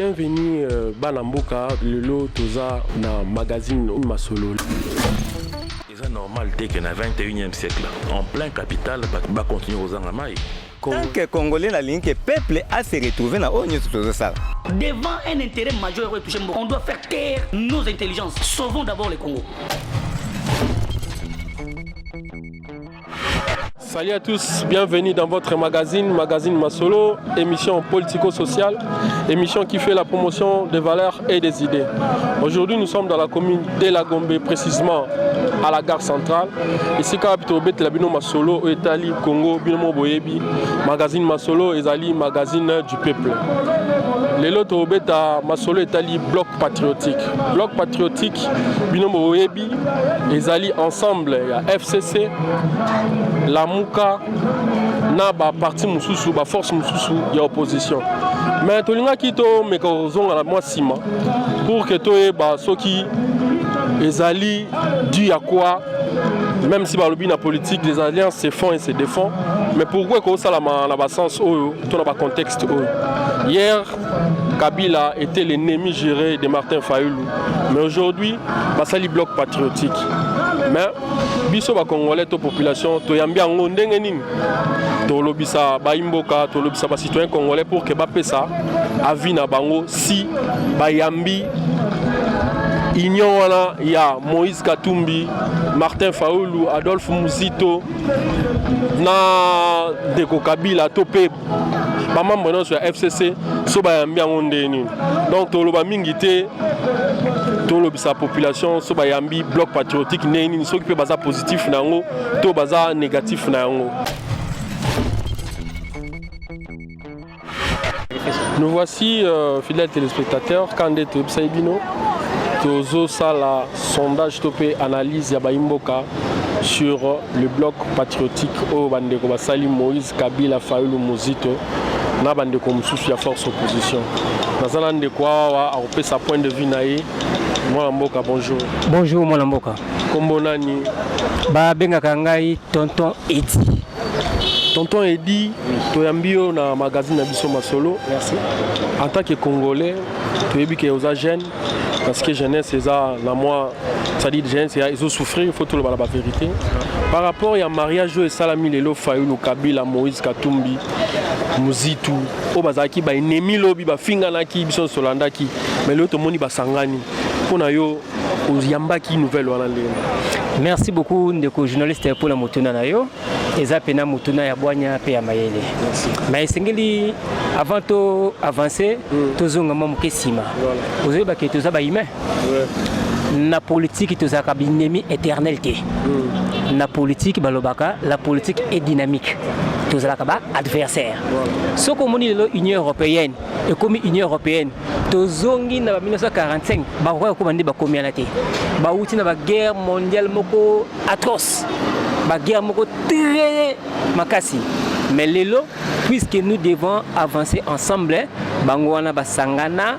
Bienvenue Banamboka, Lelo Toza na magazine Masolo. C'est normal dès que dans le 21e siècle, en plein capital, va continuer aux Angamai. Tant que Congolais, la ligne que peuple a se retrouvé dans le ça. Devant un intérêt majeur, on doit faire taire nos intelligences. Sauvons d'abord le Congo. Salut à tous, bienvenue dans votre magazine Masolo, émission politico-sociale, émission qui fait la promotion des valeurs et des idées. Aujourd'hui, nous sommes dans la commune de La Gombe, précisément à la gare centrale. Ici, quand on Labino Masolo, Italie, Congo, Binomo Boyebi, magazine Masolo, Ezali, magazine du peuple. Les lots à Masolo, Italie, bloc patriotique. Bloc patriotique, Binomo Boyebi, Ezali ensemble, il y a FCC, la Mouka, na ba parti mususu, ba force mususu, il y a opposition. Mais tolinga kito mekozon à la moi sima pour que toi ba soki ezali dû à quoi, même si ba lobby na politique des alliances se font et se défendent, mais pourquoi que ça na ba sens oyo, to na ba contexte oyo. Hier Kabila était l'ennemi juré de Martin Fayulu, mais aujourd'hui basali bloc patriotique. Mais biso ba Congolais to population to yambi ango ndenge nini to lobisa ba imboka to lobisa ba citoyen congolais pour que ba pesa avi na bango si ba yambi union wana ya Moïse Katumbi, Martin Fayulu, Adolphe Muzito na Deko Kabila topé ba membre sur FCC so ba yambi ango ndenge nini. Donc to loba mingi te sa population so ba yambi bloc patriotique neni so qui peut baza positif nango to baza négatif nango. Nous voici fidèles téléspectateurs Kandé Tobsaibino tozo sala sondage topé analyse ya baimboka sur le bloc patriotique au bandeko basali Moïse Kabila Fayulu Muzito na bandeko mususu ya force opposition. Nazala ndeko wa a sa point de vue nae. Mboka, bonjour. Bonjour Mboka. Kombo nani? Ba benga kangai tonton Edi. Tonton Edi, toyambio na magazine na biso Masolo. Merci. En tant que Congolais, toyebi que aux jeunes parce que jeunesse c'est ça la moi ça dit jeunesse ils ont souffert, il faut tout le la vérité. Par rapport à mariage et Salami Lelo Fayulu Kabila Moïse Katumbi Muzitu o bazaki ba ennemi lobi ba finganaki biso solandaki mais l'autre moni ba sangani. Merci beaucoup ndeko journaliste pour la motuna na yo. Eza pena motuna ya bwanya pe ya mayele. Mais sengeli avant to avancer tozonga mamuke sima. Ozoye ba ke toza ba humain. Na politique toza ka binemi éternel te. Na politique balobaka la politique est dynamique. Toza ka ba adversaire. Ce qu'on moni l'Union européenne et comme Union européenne tozongi na 1945 ba ko bandi ba komianate ba uti na ba guerre mondiale moko atroce ba guerre moko très makasi mais lelo puisque nous devons avancer ensemble bango wana ba sangana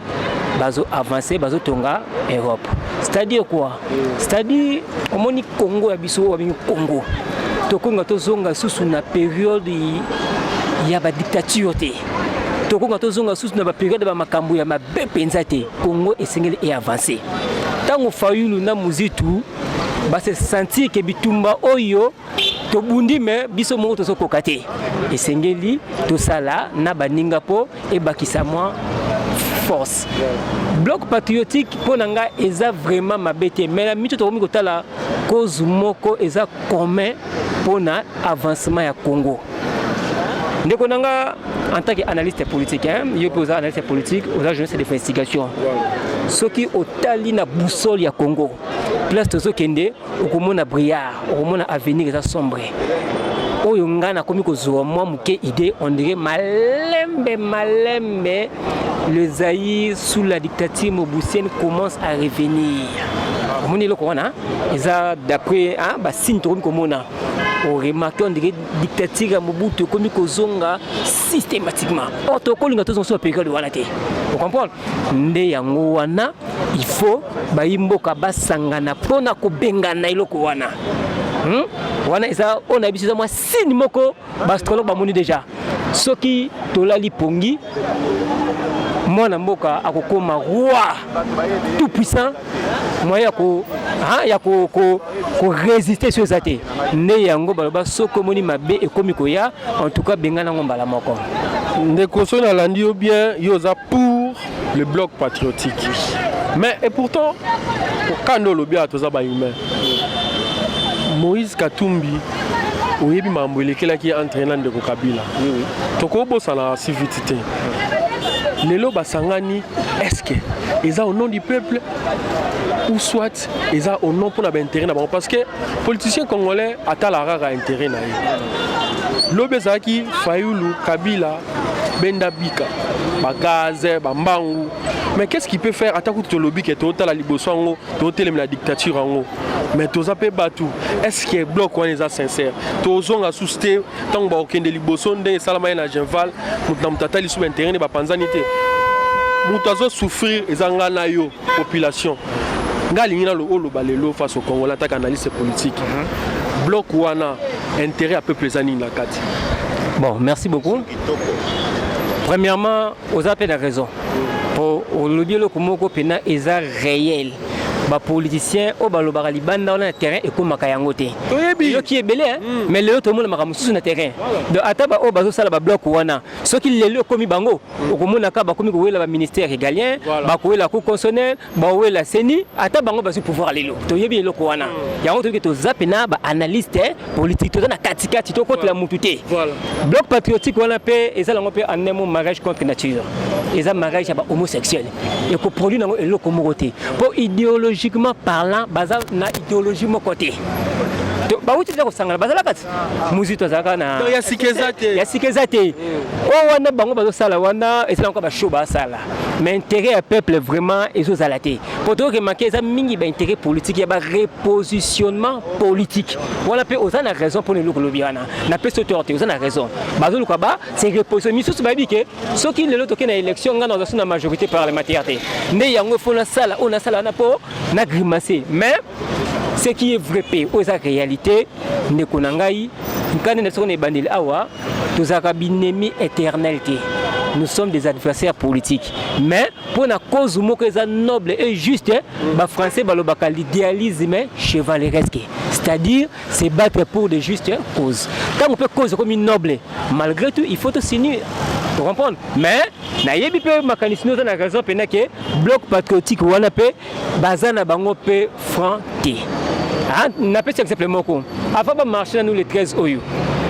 bazo avancer bazo tonga Europe. C'est-à-dire quoi? C'est-à-dire omoni Congo ya biso wa Congo to konga tozonga susu na période ya ba dictature te. Tokonga tozonga susu na ba période ba makambo ya mabe penza te. Congo esengeli et avancé. Tango Fayulu na Muzitu ba se sentir que bitumba oyo to bundi me biso mo to sokoka te. Esengeli to sala na baninga po e bakisa moi force. Bloc patriotique pour nanga eza vraiment mabete mais la mito to komi kotala cause moko eza commun pour na avancement ya Congo. Ndeko nanga en tant qu'analyste politique, il y a analyste politique, aux agences d'investigation. Ce qui au tali na boussole ya Congo. Place de Zokende, au komona brillard, au komona avenir est sombre. O yongana komi ko zo moi muke idée on dirait malembe le Zaïre sous la dictature mobusienne commence à revenir. Moni le corona, eza d'après ba signe to komona. On remarque on dirait dictature Mobutu komi ko zonga systématiquement. Or to ko linga to zo so période wana te. Vous comprenez? Nde yango wana il faut ba imboka basangana pona ko bengana iloko wana. wana eza on a biso za moi signe moko bastrologue bamoni déjà soki tolali pongi mwana mboka akokoma roi tout puissant moyen ya ko résister sur zate ne yango baloba soko moni mabe ekomi koya en tout cas bengana ngombala moko ndeko so na landi ou bien yoza pour le bloc patriotique mais et pourtant quand le bien toza ba humain Moïse Katumbi oyebi mambo elekelaki entraînant de Kabila toko bosala civilité lelo basangani est-ce que ils ont au nom du peuple ou soit ils ont au nom pour l'intérêt parce que politiciens congolais attendent la rare intérêt na lobezaki Fayulu Kabila Bendabika Bagaze Bambangu mais qu'est-ce qu'il peut faire attaque tout lobby qui est total la libosongo total la dictature en haut mais toza pe batu est-ce que bloc on est sincère tozonga souster tant ba okende liboson ndenge salama na Genval mutamtata li sous intérêt ba panzanité mutazo souffrir ezanga na yo population ngali na lo balelo face au Congo l'attaque analyse politique bloc wana intérêt à peuple zani la carte. Bon, merci beaucoup. Premièrement, aux appels de raison. Pour le biolo komoko pena eza réel. Ba politicien au balobara libanda na terrain et comme makayangote. Yo qui est belé mais le tout le monde makamusu na terrain. De ataba o bazo sala ba bloc wana. Ce qui le komi bango okomona ka ba komi ko wela ba ministère régalien, ba ko wela ko constitutionnel, ba wela seni ataba bango ba su pouvoir lelo. To yebi eloko wana. Yango to ke to zapena ba analyste politique to na katikati to contre la mutute. Voilà. Bloc patriotique wana pe eza lango pe anemo mariage contre nature. Eza mariage ba homosexuel. Et ko produit nango eloko mokote. Pour idéologiquement parlant, baza na idéologie mon côté. Ba wuti za kosangala bazala kati. Muzito zaka na ya sikezate. Ya sikezate. O wana bango bazo sala wana et c'est encore ba show ba sala. Mais intérêt à peuple vraiment ezo zalaté. Pour to remarquer ça mingi ba intérêt politique ya ba repositionnement politique. Wala pe ozana raison pour le lobiana. Na pe sotorté ozana raison. Bazo lukaba c'est repositionnement misu ba bike. Soki le loto ke na élection ngana ozo na majorité parlementaire. Ne yango fona sala on a sala na po na grimacer. Mais ce qui est vrai, aux réalité, ne konangai, quand nous sommes bandits awa, tous arabinemi éternalité. Nous sommes des adversaires politiques. Mais pour la cause noble et juste, les Français ont l'idéalisme chevaleresque. C'est-à-dire, se battre pour de justes causes. Quand on peut cause comme une noble, malgré tout, il faut te signer. Pour comprendre. Mais, nayebi pe mécanisme na raison pena que bloc patriotique wana pe bazana bango pe franc-té. Ah, n'a pas simplement quoi. Avant de marcher nous les 13 oyo.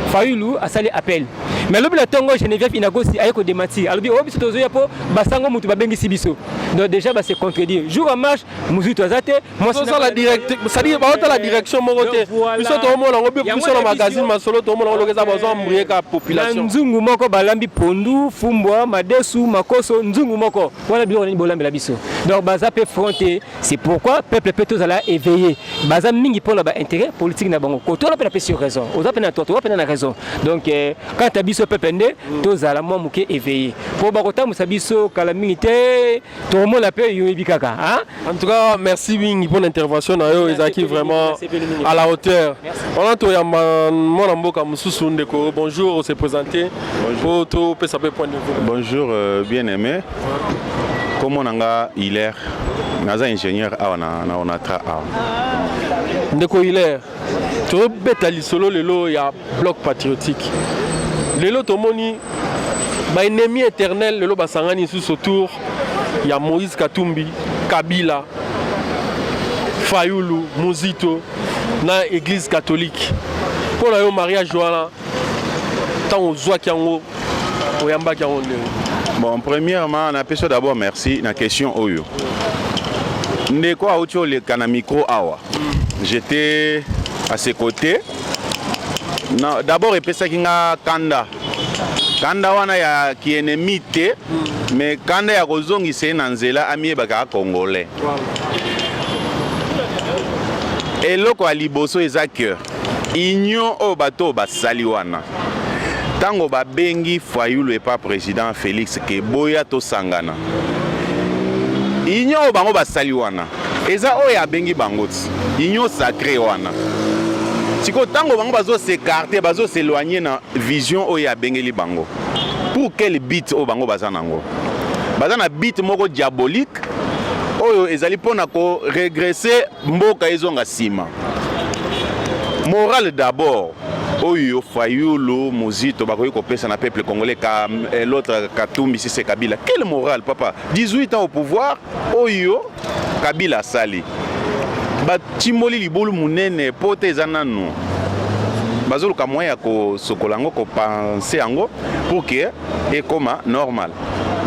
Fayulu a salé appel. Mais le Tongo Geneviève inagosi ayeko démentir. Alors bien obiso tozo yapo basango mutu babengi sibiso. Donc déjà ba se contredire. Jour en marche, muzu tozate, moi c'est la direction, c'est-à-dire ba la direction mon côté. Biso to mo na ngobi biso na magazine masolo to mo na lokeza bazo mbrie ka population. Nzungu moko balambi pondu, fumbwa, madesu, makoso, nzungu moko. Wana bi oni bolambi la biso. Donc baza pe fronté, c'est pourquoi peuple peut tozala éveillé. Baza mingi pour la intérêt politique na bango. Ko to la pe la sur raison. Oza pe na to pe na raison. Donc quand tu as pepende tozala mwa muke éveillé pour bakota musabiso kala militaire tout le monde appelle yobikaka hein. En tout cas merci Bing pour l'intervention na yo ezaki vraiment à la hauteur. On a to ya mona mboka mususu ndeko bonjour on s'est présenté pour to pesa pe point de vue. Bonjour bien aimé. Comme on a Hilaire naza ingénieur na onatra ndeko Hilaire to beta lisolo lelo ya bloc patriotique. Lelo tomoni ba ennemi éternel lelo basangani sous autour il y a Moïse Katumbi, Kabila, Fayulu, Muzito na église catholique. Pour le mariage wana tant ozwa kiango oyamba kiango. Bon premièrement on appelle ça d'abord merci na question oyo. Ndeko auto le kana micro awa. J'étais à ses côtés. Non, d'abord, il y a Kanda. Kanda wana ya qui ennemi te, mais Kanda ya kozongi se nanzela ami baka congolais. Et loko aliboso eza cœur. Union au bateau basali wana. Tango ba bengi Fayulu et pas président Félix ke boya to sangana. Union bango basali wana. Eza oya bengi bangoti. Union sacré wana. siko tango bango bazo s'écarter bazo s'éloigner na vision oyo ya bengeli bango pour quel but o bango baza nango baza na but moko diabolique oyo ezali pona ko régresser mboka ezonga sima moral d'abord oyo Fayulu Mozito bakoyi kopesa na peuple congolais ka l'autre Katumbi Sise Kabila. Quelle morale papa? 18 ans au pouvoir oyo Kabila sali ba timoli libulu munene pote ezanano bazoluka moya ko sokolango ko penser yango pour que et comme normal.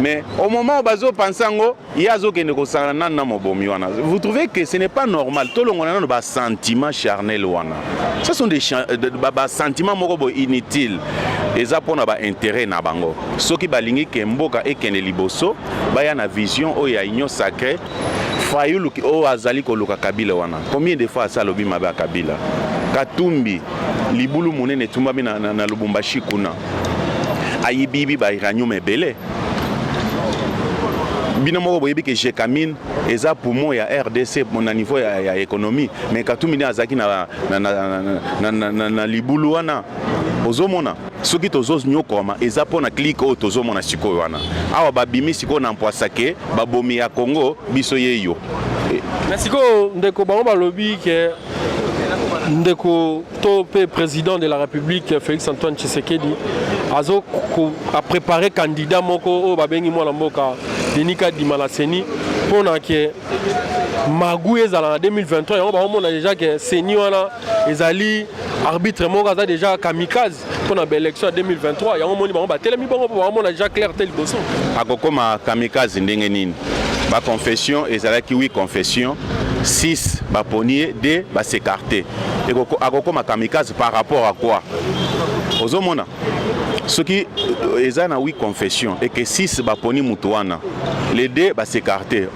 Mais au moment où bazo pensango yazo kende ko sana na mobomi wana. Vous trouvez que ce n'est pas normal tout le monde a ba sentiment charnel wana. Ce sont des sentiments moko inutiles. Eza pona ba intérêt na bango. Soki balingi ke mboka ekende liboso baya na vision o ya union sacrée Fayulu o azali ko luka Kabila wana. Combien de fois ça lobi mabe Kabila? Katumbi libulu munene tumba na Lubumbashi kuna. Ayibibi ba iranium ebele. Bino moko boyebi ke Jekamine eza poumon ya RDC na niveau ya économie mais Katumbi azaki na libulu wana ozomona soki tozos nyokoma eza pona clique o tozomona sikoyo wana awa babimi siko na mpwasake babomi ya Congo biso yeyo mais siko ndeko bango balobi ke ndeko topé président de la République Félix Antoine Tshisekedi a préparé candidat moko o babengi mwana mboka Denika Dimalaseni pour que Magou ezala en 2023 on a déjà que Seni wana ezali arbitre moko aza déjà kamikaze pour la élection en 2023 ya on ba telemi bango on a déjà clair tel boson akokoma kamikaze ndenge nini ba confession ezalaki oui confession 6 ba ponier 2 ba s'écarter et akokoma kamikaze par rapport à quoi ozomona ce qui est na oui confession et que 6 ba poni mutuana les 2 ba s'écarter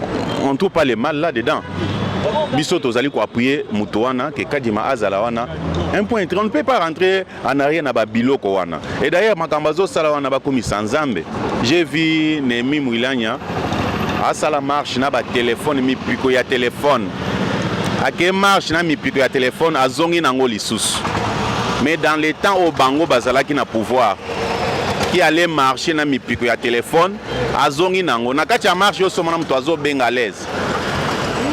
on trouve pas le mal là dedans biso tozali ko appuyer mutuana que Kadima azala wana un point on ne peut pas rentrer en arrière na ba biloko wana et d'ailleurs makambazo sala wana ba komi sanzambe j'ai vu Nemi Mwilanya à la marche na ba téléphone mi piko ya téléphone à que marche na mi piko ya téléphone azongi nango lisusu mais dans les temps au bango bazala qui na pouvoir qui allait marcher na mi piko ya téléphone azongi nango na kati ya marche yo somona mto azo benga à l'aise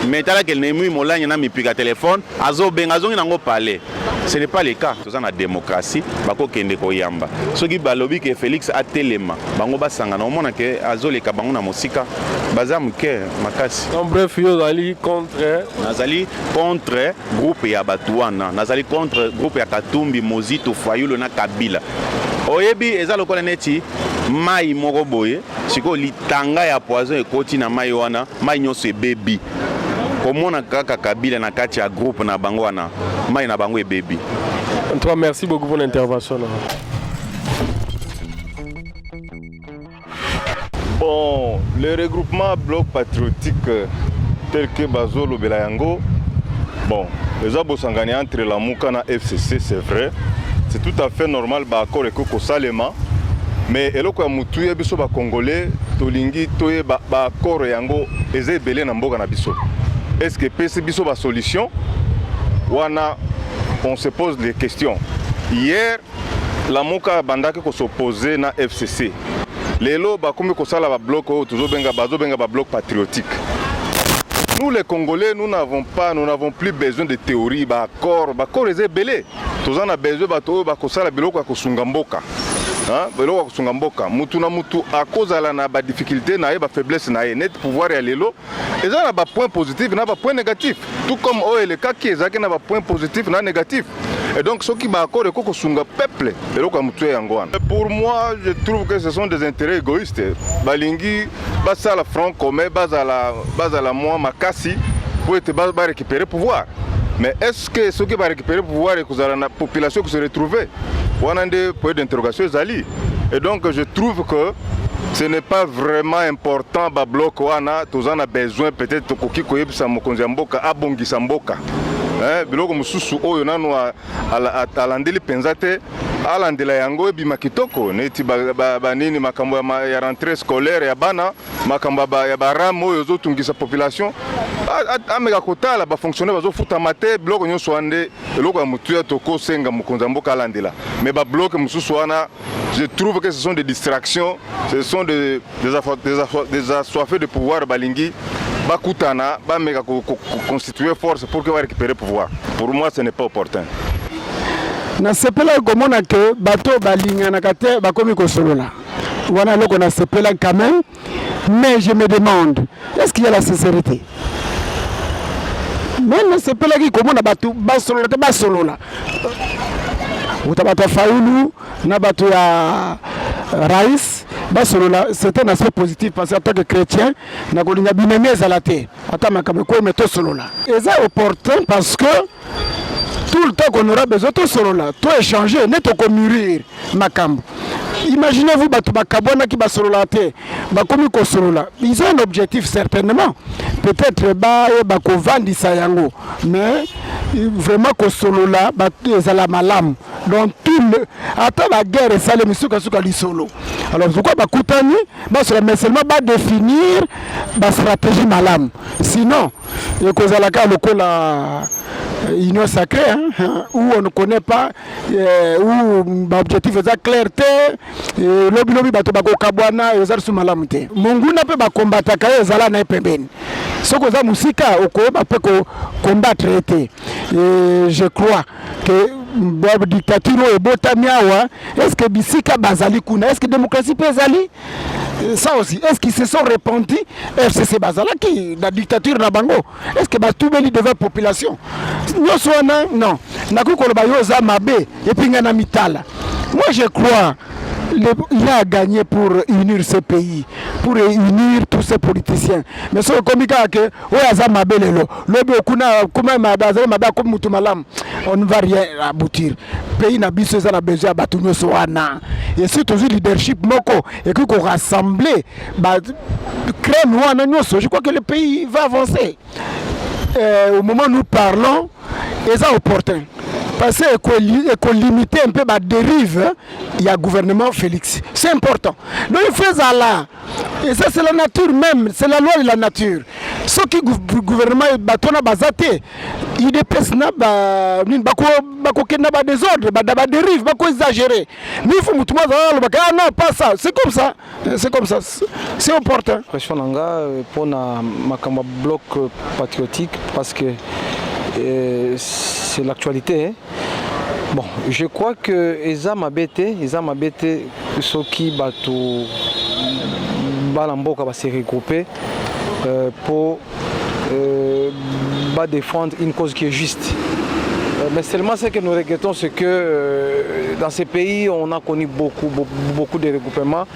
mais tala qu'elle Nemi Molanya na mi piko ya téléphone azo benga azongi nango parler. Ce n'est pas le cas. Dans la démocratie, bako kende ko yamba. Soki balobi que Félix a telema, bango basanga na omona que azole ka bango na mosika, bazam ke makasi. En bref, yo zali contre groupe ya Batuana, nazali contre groupe ya Katumbi, Mozito, Fayulu na Kabila. Oyebi eza lokola neti mai moko boye, siko litanga ya poison ekoti na mai wana, mai nyonso ebebi. Komona kaka Kabila na kati ya groupe na bango wana mai na bango baby. En tout cas, merci beaucoup pour l'intervention. Bon, le regroupement bloc patriotique tel que Bazolo Belayango, bon, les abosangani entre la Moukana FCC, c'est vrai, c'est tout à fait normal, d'accord et Koko Salema, mais eloko ya mutu ya biso ba Congolais, tolingi toye ba accord yango eze belé na mboka na biso. Est-ce que PC biso ba solution? On se pose des questions. Hier, la Mouka bandaki ko s'opposer na FCC. Lelo ba komi ko sala ba bloc o toujours benga ba bloc patriotique. Nous les Congolais, nous n'avons plus besoin de théorie, ba accord est belé. Tous on a besoin ba ko sala biloko ko sungamboka. Hein, biloko ko sungamboka. Mutu na mutu à cause de la difficulté na ba faiblesse na net pouvoir ya lelo. Et ça, il y a des points positifs, il y a des points négatifs. Tout comme le cas qui est des points positifs et négatifs. Et donc, ceux qui sont d'accord avec le peuple, pour moi, je trouve que ce sont des intérêts égoïstes. Balingi, basa la front commun, basa la moi makasi, pour récupérer le pouvoir. Mais est-ce que ceux qui vont récupérer le pouvoir et que la population qui se retrouve, on a des points d'interrogation. Et donc, je trouve que ce n'est pas vraiment important ba bloc wana tozana besoin peut-être koki koyebisa mokonzi ya mboka abongisa mboka biloko mususu oyo nanu alandeli penza te alandela yango ebima kitoko neti banini makambo ya rentrée scolaire ya bana makambo ya barame oyo ezotungisa population ameka kotala bafonctionnaire bazofutama te biloko nyonso wana nde eloko ya motu ya tokosenga mokonzi ya mboka alandela mais babloke mosusu wana je trouve que ce sont des distractions, ce sont des assoiffés de pouvoir balingi bakutana bameka constituer force pour que va récupérer pouvoir. Pour moi ce n'est pas opportun. Na sepela komona que bato balingana kate bakomi kosolola. Wana loko na sepela quand même, mais je me demande est-ce qu'il y a la sincérité? Mais na sepela ki komona bato basolola te basolola. Utabata faulu na bato ya Raïs basolola, c'est un aspect positif parce qu'en tant que chrétien na kolinga bineme ezalate ata makambo ko meto solola. Eza opportun parce que tout le temps qu'on aura besoin de solola, tout échanger, net au mûrir makambo. Imaginez-vous bato bakabona ki basolola te, bakomi ko solola. Ils ont un objectif certainement. Peut-être bako vandisa yango, mais vraiment ko solola bato ezala malamu. Donc tout le ata la guerre et ça les misuka suka li solo. Alors pourquoi bakutani mais seulement définir ba stratégie malamu. Sinon ekozalaka lokola union sacrée hein, où on ne connaît pas où l'objectif est clarté lobby bato bako kabwana ezali su malamu te. Munguna pe ba combattre ka ezala na pembeni. Soko za musika okoba pe ko combattre été. Je crois que la dictature est botamiawa. Est-ce que bisika bazali kuna? Est-ce que démocratie pesali? Ça aussi, est-ce qu'ils se sont répandus FCC Bazala qui la dictature na bango? Est-ce que batubeli devant population? Non. Nakuko bayoza mabe et pingana mitala. Moi je crois il a gagné pour unir ce pays, pour unir tous ces politiciens. Mais ce que on ne va rien aboutir. Le pays n'a pas besoin de et surtout le leadership moko et qu'on rassemble, je crois que le pays va avancer. Au moment où nous parlons, c'est opportun. Parce qu'on limite un peu la dérive, il y a le gouvernement Félix. C'est important. Donc il fait ça là. Et ça c'est la nature même, c'est la loi de la nature. Ce qui le gouvernement batona bazate, il dépasse na ba désordre, ba dérive, ba exagéré. Mais il faut non pas ça, c'est comme ça. C'est comme ça. C'est important. Pression nanga pour na makamba bloc patriotique parce que c'est l'actualité. Hein. Bon, je crois que Eza Mabete, ceux qui battent Balamboka va se regrouper pour défendre une cause qui est juste. Mais seulement ce que nous regrettons, c'est que dans ces pays, on a connu beaucoup de regroupements,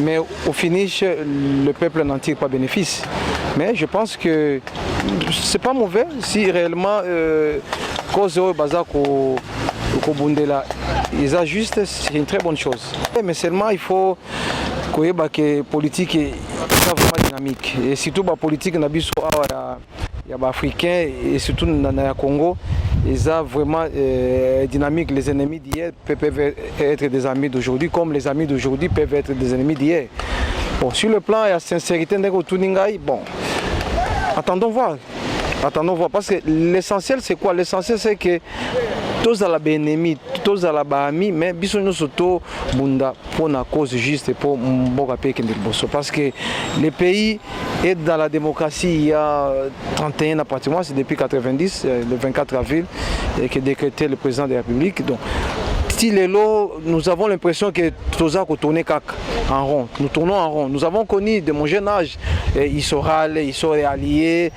mais au finish, le peuple n'en tire pas bénéfice. Mais je pense que c'est pas mauvais si réellement cause Bazako Bundela ils ajustent, c'est une très bonne chose. Mais seulement il faut que la politique est vraiment dynamique et surtout la politique il y a africains et surtout dans le Congo, ils sont vraiment dynamiques. Les ennemis d'hier peuvent être des amis d'aujourd'hui, comme les amis d'aujourd'hui peuvent être des ennemis d'hier. Bon, sur le plan de la sincérité de Tuningai, bon, attendons voir, parce que l'essentiel c'est quoi? L'essentiel c'est que tous à la ennemis, tous à la amis, mais bisous surtout bunda pour la cause juste et pour Mbogapé Kendelboso, parce que le pays est dans la démocratie il y a 31 ans pratiquement, c'est depuis 90, le 24 avril, que décrété le président de la République. Donc, nous avons l'impression que Toza tourne en rond. Nous tournons en rond. Nous avons connu de mon jeune âge Issoral, Issor alliés,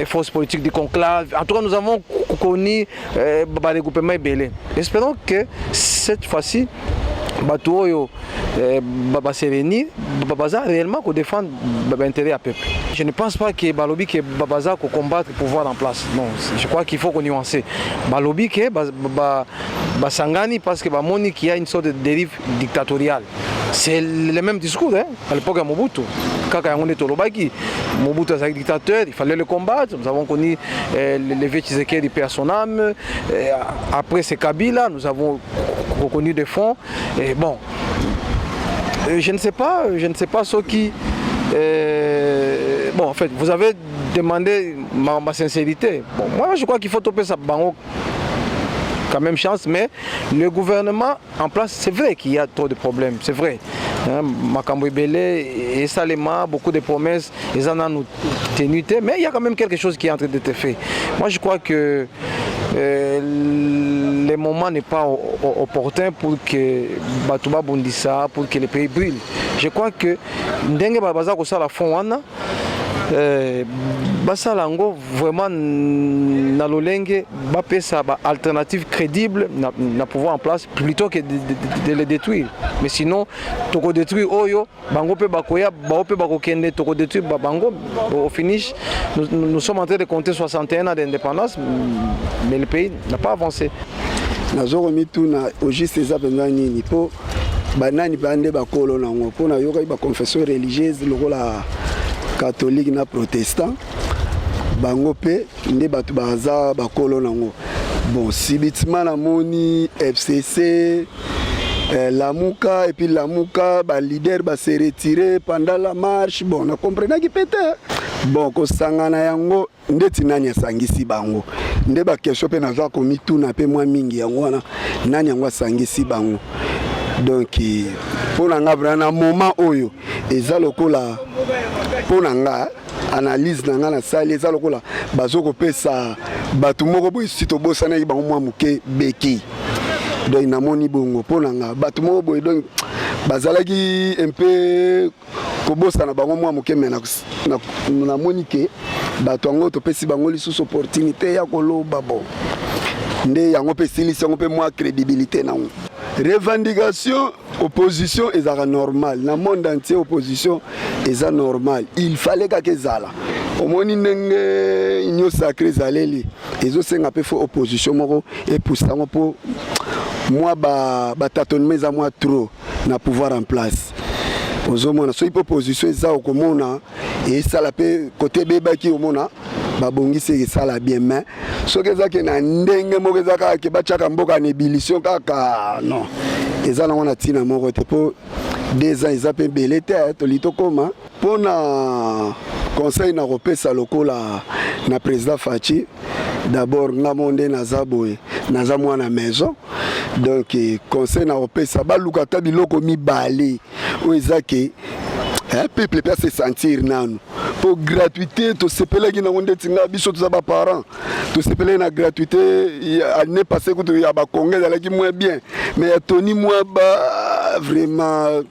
forces politiques du conclave. En tout cas, nous avons connu les groupements belés. Espérons que cette fois-ci, Batoyo Babasereni, Babaza réellement qu'on défende l'intérêt à peuple. Je ne pense pas que Balobi que Babaza qu'on combattre le pouvoir en place. Non, je crois qu'il faut qu'on nuancer. Balobi que Basangani parce que Bamoni qui a une sorte de dérive dictatoriale. C'est le même discours hein, à l'époque de Mobutu. Quand on est au Lobaki, Mobutu est un dictateur, il fallait le combattre. Nous avons connu le vieux Tshisekedi paix à son âme. Après c'est Kabila, nous avons reconnu des fonds. Et bon, je ne sais pas ce qui... bon, en fait, vous avez demandé ma sincérité. Bon, moi, je crois qu'il faut toper ça bango quand même chance, mais le gouvernement en place, c'est vrai qu'il y a trop de problèmes, c'est vrai. Makambo Belé et Salema, beaucoup de promesses, ils en ont tenu, mais il y a quand même quelque chose qui est en train d'être fait. Moi, je crois que le moment n'est pas opportun pour que Batouba Bondissa, pour que le pays brûle. Je crois que Ndenge Babaza Kosala Fonwana, Basalango vraiment na lolenge bapesa ba alternative crédible na pouvoir en place plutôt que de les détruire. Mais sinon toko détruire oyo bango pe bakoya ba pe bakokende toko détruire bango au finish nous sommes en train de compter 61 ans d'indépendance mais le pays n'a pas avancé. Nazo mituna au juste eza penza nini po banani bande bakolo nango po na yoka ba confession religieuse lokola catholique na protestant bango pe nde batu baza bakolo nango bon sibitima na moni FCC Lamuka et puis Lamuka ba leader ba se retirer pendant la marche bon na comprendre ki pete bon ko sangana yango ndeti nani asangisi bango nde ba question pe naza ko mituna pe mwa mingi yango wana nani yango asangisi bango donc pour nga brana moment oyo eza lokola pour nga analyse nanga na sali eza lokola bazoko pesa batu moko bo sito bosana bango mwa muke beki donc namoni bongo pour nga batu moko bo donc bazalaki un peu kobosana bango mwa muke mena na monike batu ngo to pesi bango lisusu opportunité ya koloba bon nde yango pesi lisango pe mwa crédibilité na revendication opposition est normal na monde entier opposition est normal il fallait que zala omoni ndenge inyo sacré zaleli ezo senga pe fo opposition moko et poussango po moi ba tâtonnement za moi trop na pouvoir en place ozomona so opposition eza okomona et ça la pe côté bebaki omona babongisi esala bien mais soki ezaki na ndenge moko ezaka ke bachaka mboka na ébullition kaka non eza nango na ntina moko te po 2 ans eza mpe mbele te tolitokoma mpo na conseil na kopesa lokola na président Fachi d'abord nga monde naza boye naza mwana maison donc conseil na kopesa baluka ta biloko mibale oyo eza ke peuple peut se sentir nanu pour gratuité to sepelaki na ngonde tinga biso to za ba parents to sepelaki na gratuité année passée ko ya ba congé alaki moins bien mais Tony moi ba vraiment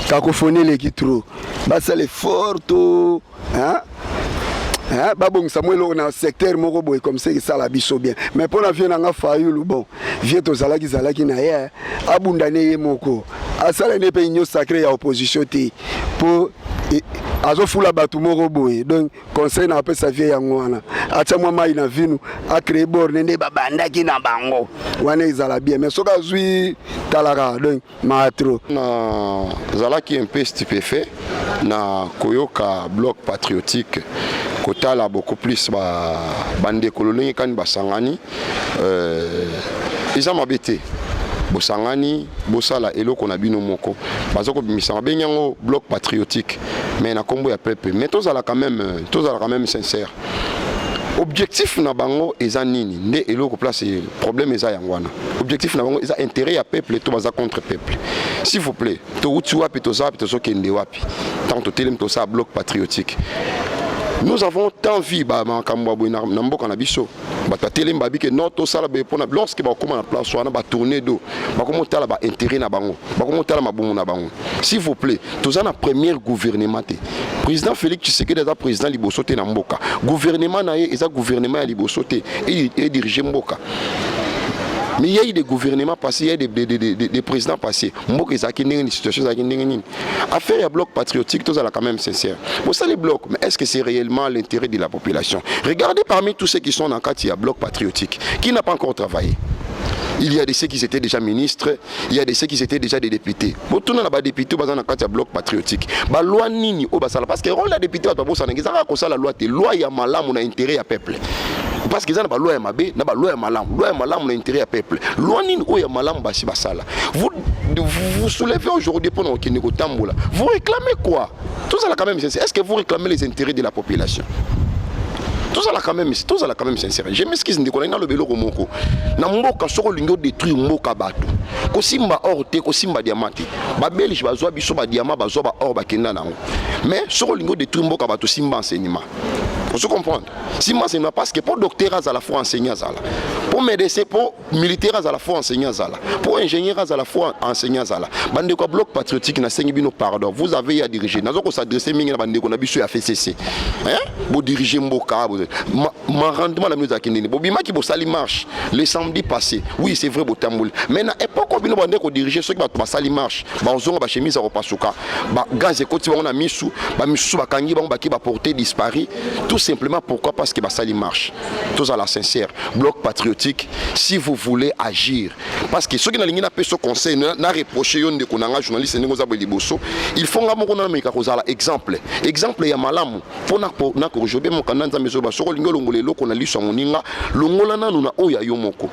cacophonie les qui trop ba ça l'effort to babong Samuel na secteur moko boy comme ça ça la biso bien mais pour la vie na nga fayulu bon vie to zalaki na ye abundane ye moko asala ne pe inyo sacré ya opposition te pour azofula batu moko boy donc conseil na pe sa vie ya ngwana acha mwa mai na vinu a créer borne nde babandaki na bango wana ezala bien mais soka zui talaka donc matro na zalaki un peu stupéfait na koyoka bloc patriotique kotala beaucoup plus bande kolongi kan basangani ils ont mabete bosangani bosala eloko na bino moko bazoko bimisanga benyango bloc patriotique mais na kombo ya peuple mais tozala quand même sincère objectif na bango eza nini nde eloko place problème eza yangwana objectif na bango eza intérêt ya peuple to baza contre peuple s'il vous plaît to uti wapi toza wapi tozo kende wapi tant to telem to sa bloc patriotique. Nous avons tant vu na mboka na biso bata telem babi que notre sala be pona lorsque ba koma na place wana ba tourner do ba komo tala ba intérêt na bango ba komo tala mabomo na bango s'il vous plaît toza na premier gouvernement te président Félix Tshisekedi est président liboso te na mboka gouvernement na ye eza gouvernement ya liboso te et diriger mboka. Mais il y a eu des gouvernements passés, il y a des présidents passés. Moi, il y a une situation, affaire à bloc patriotique, tout ça là quand même sincère. Bon, ça les blocs, mais est-ce que c'est réellement l'intérêt de la population? Regardez parmi tous ceux qui sont dans le cadre, il y a bloc patriotique, qui n'a pas encore travaillé. Il y a des ceux qui étaient déjà ministres, il y a des ceux qui étaient déjà des députés. Bon, tout le monde a des députés dans le cadre de bloc patriotique. Bah, loi nini, parce que le rôle des députés, c'est la loi, il y a malam, on a intérêt à peuple. parce que ça n'a pas loi ya mabe na ba loi ya malamu na intérêt ya peuple loi nini o ya malamu basi basala vous soulevez aujourd'hui pour nous kini ko tambola vous réclamez quoi tout ça là quand même est-ce que vous réclamez les intérêts de la population? Tout ça là quand même sincère. Je m'excuse ndeko na lobelo ko moko. Na mboka soko lingo détruire mboka bato. Ko simba orte ko simba diamante. Ba belge bazwa biso ba diamant bazwa ba or ba kenda nango. Mais soko lingo détruire mboka bato simba enseignement. Vous se comprendre? Simba enseignement parce que pour docteur à la fois enseignant zala. Pour médecin pour militaire à la fois enseignant zala. Pour ingénieur à la fois enseignant zala. Bande ko bloc patriotique na sengi bino pardon. Vous avez à diriger. Nazo ko s'adresser mingi na bande ko na biso ya FCC. Hein? Vous dirigez mboka ma rendement la musique akindini bobima ki bosali marche le samedi passé oui c'est vrai botamboul mais na époque bino bande ko diriger ceux qui ba basali marche ba onzonga ba chemise ko pasuka ba gaz ekoti ba na misu ba kangi ba ki ba porter disparu tout simplement pourquoi parce que basali marche tous à la sincère bloc patriotique si vous voulez agir parce que ceux qui na lingi na peso conseil na reprocher yon de konanga journaliste ngo za boliboso il faut ngamo kona meka kozala exemple ya malamu pona ko jobe mo kananza meso ba soko lingo longole loko na liso moninga longola nanu na oya yo moko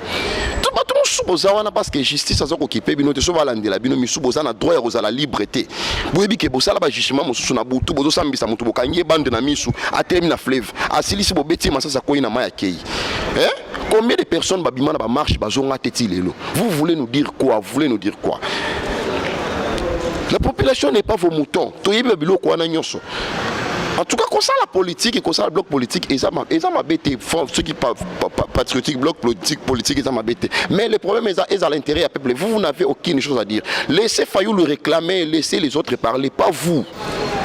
to bato musuboza wana parce que justice azoko kipe bino te so balandela bino misuboza na droit ya kozala liberté boyebi ke bosala ba jugement mosusu na butu bozo sambisa mutu bokangie bande na misu atelemi na fleuve asilisi bobeti masasa koyi na maya kei combien de personnes babima na ba marche bazonga teti lelo vous voulez nous dire quoi la population n'est pas vos moutons toyebi biloko wana nyonso. En tout cas, comme ça la politique et comme ça le bloc politique, ils ont bêté, ceux qui patriotiques, bloc politique, ils ont bêté. Mais le problème est à l'intérieur du peuple. Vous n'avez aucune chose à dire. Laissez Fayou le réclamer, laissez les autres parler, pas vous.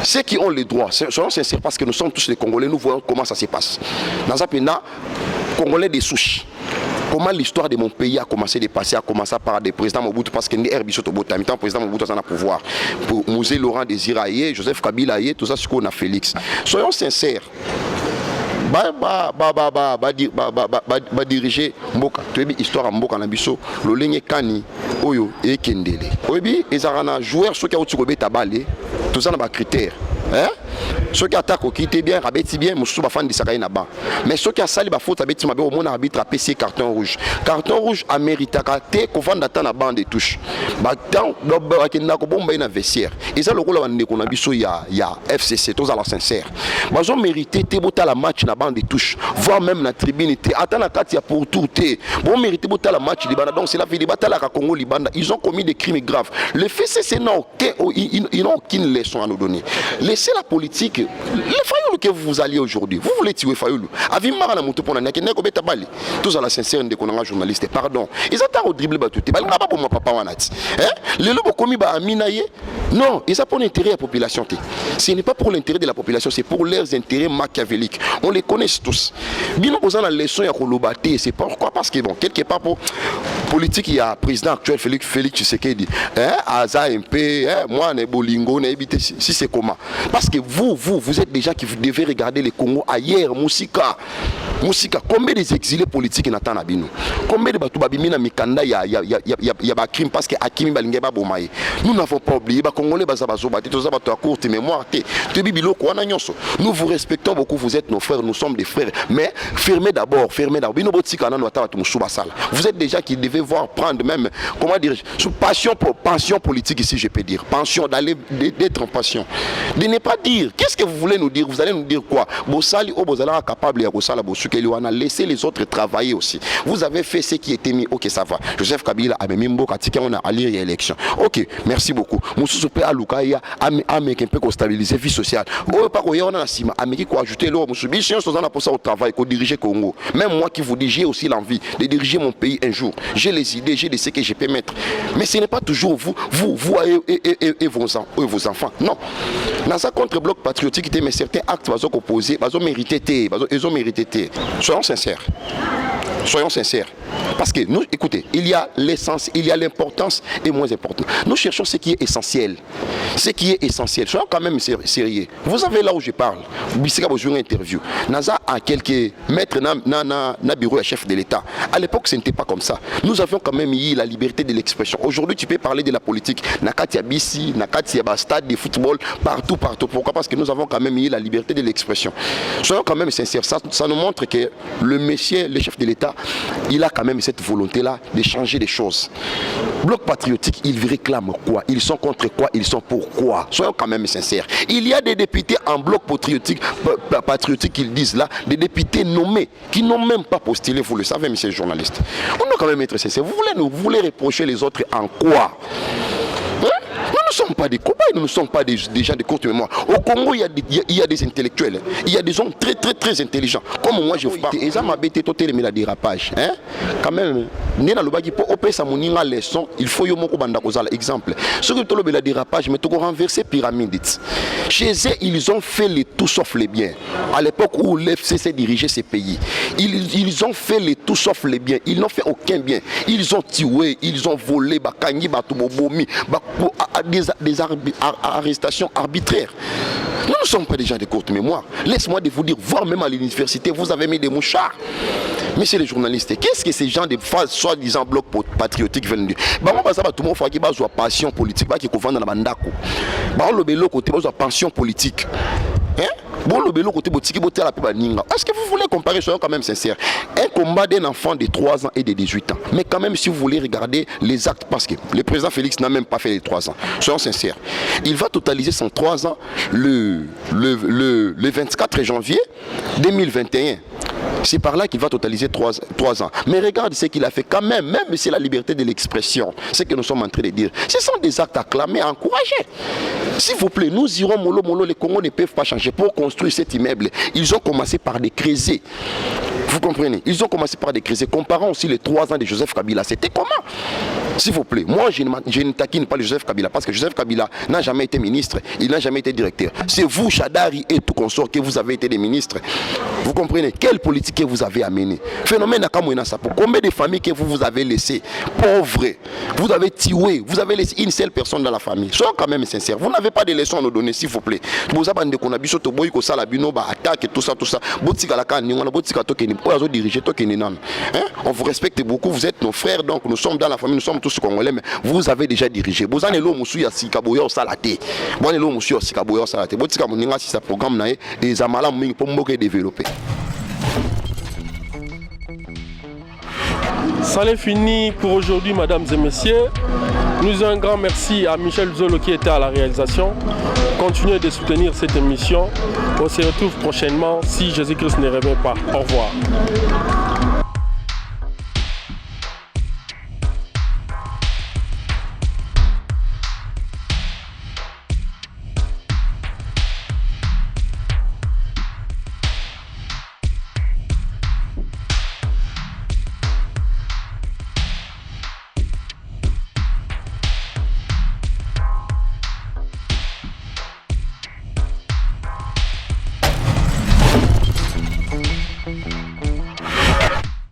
Ceux qui ont les droits, soyons sincères parce que nous sommes tous les Congolais, nous voyons comment ça se passe. Dans un pays, Congolais des souches. Comment l'histoire de mon pays a commencé de passer, a commencé par des présidents Mobutu, parce que Herbisot Obota, le président Mobutu a pouvoir. Pour Mouzé Laurent Désiraye, Joseph Kabila, tout ça, ce qu'on a Félix. Soyons sincères. Diriger Mboka. Tu as histoire Mboka Nabiso, Lolenye Kani, Oyo et Kendele. Oyebi, ils ont joué ceux qui ont tué Tabalé, tout ça, n'a critères. Ceux qui attaquent qui étaient bien, rabeti bien, moussou ba fan de Sakaï Naba. Mais ceux qui a sali ba faute abeti mabe au monde arbitre a PC carton rouge. Carton rouge amérita kate ko vanda ta na bande de touche. Ba tant ba kinda ko bomba ina vestiaire. Et ça le rôle ba ndeko na biso ya FCC tous à la sincère. Ba ont mérité te bota la match na bande de touche, voire même na tribune te ata na kati ya pour tout te. Bon mérité bota la match libanda donc c'est la vie de batala ka Congo libanda. Ils ont commis des crimes graves. Le FCC n'a aucune leçon à nous donner. Laissez la politique. Les Fayoulou que vous alliez aujourd'hui, vous voulez tuer Fayoulou. Avimara na mutu pona nyake neko beta bali. Tous à la sincère de konanga journaliste. Pardon. Ils attendent au dribble batuté. Bali ngaba pour mon papa wanati. Les lobo komi ba aminaye. Non, ils ont pour l'intérêt de la population. Ce n'est pas pour l'intérêt de la population, c'est pour leurs intérêts machiavéliques. On les connaît tous. Bien posant la leçon ya kolobate, c'est pourquoi parce que bon, quelque part pour politique il y a président actuel Félix Tshisekedi. Aza MP, moi ne bolingo ne éviter si c'est comment. Parce que vous êtes déjà qui devez regarder le Congo ailleurs, Moussika, combien des exilés politiques n'attendent Abino? Combien de bateaux babimina mikanda ya ba crime parce que Akimi balinge ba bomaye. Nous n'avons pas oublié ba Congolais bazabazo bati to zabato à courte mémoire te bibilo ko na nyonso. Nous vous respectons beaucoup, vous êtes nos frères, nous sommes des frères, mais fermez d'abord. Bino botika na nota batu musuba sala. Vous êtes déjà qui devez voir prendre même comment dire pension politique ici je peux dire. Pension d'aller d'être en pension. De ne pas dire qu'est-ce que vous voulez nous dire, vous allez nous dire quoi? Bosali o bozala capable ya kosala bosukeli wana laissez les autres travailler aussi. Vous avez fait ce qui était mis, OK ça va. Joseph Kabila a même mboka tika on a aller élection. OK, merci beaucoup. Mususu pe aluka ya ameke un peu ko stabiliser vie sociale. O pas ko yona na sima ameki ko ajouter lo musubi chien so na pour ça au travail ko diriger Congo. Même moi qui vous dis j'ai aussi l'envie de diriger mon pays un jour. J'ai les idées, j'ai ce que je peux mettre. Mais ce n'est pas toujours vous et vos enfants. Non. Dans ça contre bloc patriotique mais certains actes vont opposer, vont mériter, ils ont mérité. Soyons sincères. Soyons sincères. Parce que nous, écoutez, il y a l'essence, il y a l'importance et moins important. Nous cherchons ce qui est essentiel. Ce qui est essentiel. Soyons quand même sérieux. Vous savez là où je parle. Bissika besoin interview. Naza a quelques maîtres na bureau à chef de l'État. À l'époque, ce n'était pas comme ça. Nous avions quand même eu la liberté de l'expression. Aujourd'hui, tu peux parler de la politique. Nakati Abissi, Nakati stade de football, partout. Pourquoi? Parce que nous avons quand même eu la liberté de l'expression. Soyons quand même sincères. Ça nous montre que le monsieur, le chef de l'État, il a quand même cette volonté-là de changer les choses. Bloc patriotique, ils réclament quoi? Ils sont contre quoi? Ils sont pour quoi? Soyons quand même sincères. Il y a des députés en bloc patriotique qu'ils disent là, des députés nommés qui n'ont même pas postulé, vous le savez, monsieur le journaliste. On doit quand même être sincère. Vous voulez reprocher les autres en quoi? Nous ne sommes pas des cobayes, nous ne sommes pas des gens de courte mémoire. Au Congo, il y a des intellectuels, il y a des hommes très intelligents. Comme moi, je vous parle. Et ça m'a bêté tout le dérapage. Quand même, il faut exemple. Ce que tu as le dérapage, mais tu as renversé pyramide. Chez eux, ils ont fait le tout sauf les biens. À l'époque où l'FCC dirigeait ces pays, ils ont fait le tout sauf les biens. Ils n'ont fait aucun bien. Ils ont tué, ils ont volé, des arrestations arbitraires. Nous ne sommes pas des gens de courte mémoire. Laisse-moi de vous dire, voire même à l'université, vous avez mis des mouchards. Messieurs les journalistes, qu'est-ce que ces gens de soi-disant blocs patriotiques veulent dire? Tout le monde fait qu'ils ont passion politique, qu'ils ont dans la bandako. Ils ont pension politique. Est-ce que vous voulez comparer, soyons quand même sincères, un combat d'un enfant de 3 ans et de 18 ans? Mais quand même, si vous voulez regarder les actes, parce que le président Félix n'a même pas fait les 3 ans, soyons sincères, il va totaliser son 3 ans le 24 janvier 2021. C'est par là qu'il va totaliser 3 ans. Mais regarde ce qu'il a fait quand même si c'est la liberté de l'expression, ce que nous sommes en train de dire. Ce sont des actes acclamés, encouragés. S'il vous plaît, nous irons mollo, les Congos ne peuvent pas changer. Pour construire cet immeuble, ils ont commencé par des creuser. Vous comprenez? Ils ont commencé par des creuser. Comparons aussi les 3 ans de Joseph Kabila. C'était comment? S'il vous plaît, moi je ne taquine pas le Joseph Kabila parce que Joseph Kabila n'a jamais été ministre, il n'a jamais été directeur. C'est vous, Chadari et tout consort, que vous avez été des ministres. Vous comprenez? Quelle politique que vous avez amenée? Phénomène à Kamouena Sapo. Combien de familles que vous avez laissées pauvres? Vous avez tué, vous avez laissé une seule personne dans la famille. Soyons quand même sincères. Vous n'avez pas de leçons à nous donner, s'il vous plaît. Vous avez des conabis, attaque et tout ça. On vous respecte beaucoup, vous êtes nos frères, donc nous sommes dans la famille, nous sommes tous congolais, mais vous avez déjà dirigé. Vous avez développé. Ça l'est fini pour aujourd'hui, mesdames et messieurs. Nous disons un grand merci à Michel Zolo qui était à la réalisation. Continuez de soutenir cette émission. On se retrouve prochainement si Jésus-Christ ne revient pas. Au revoir.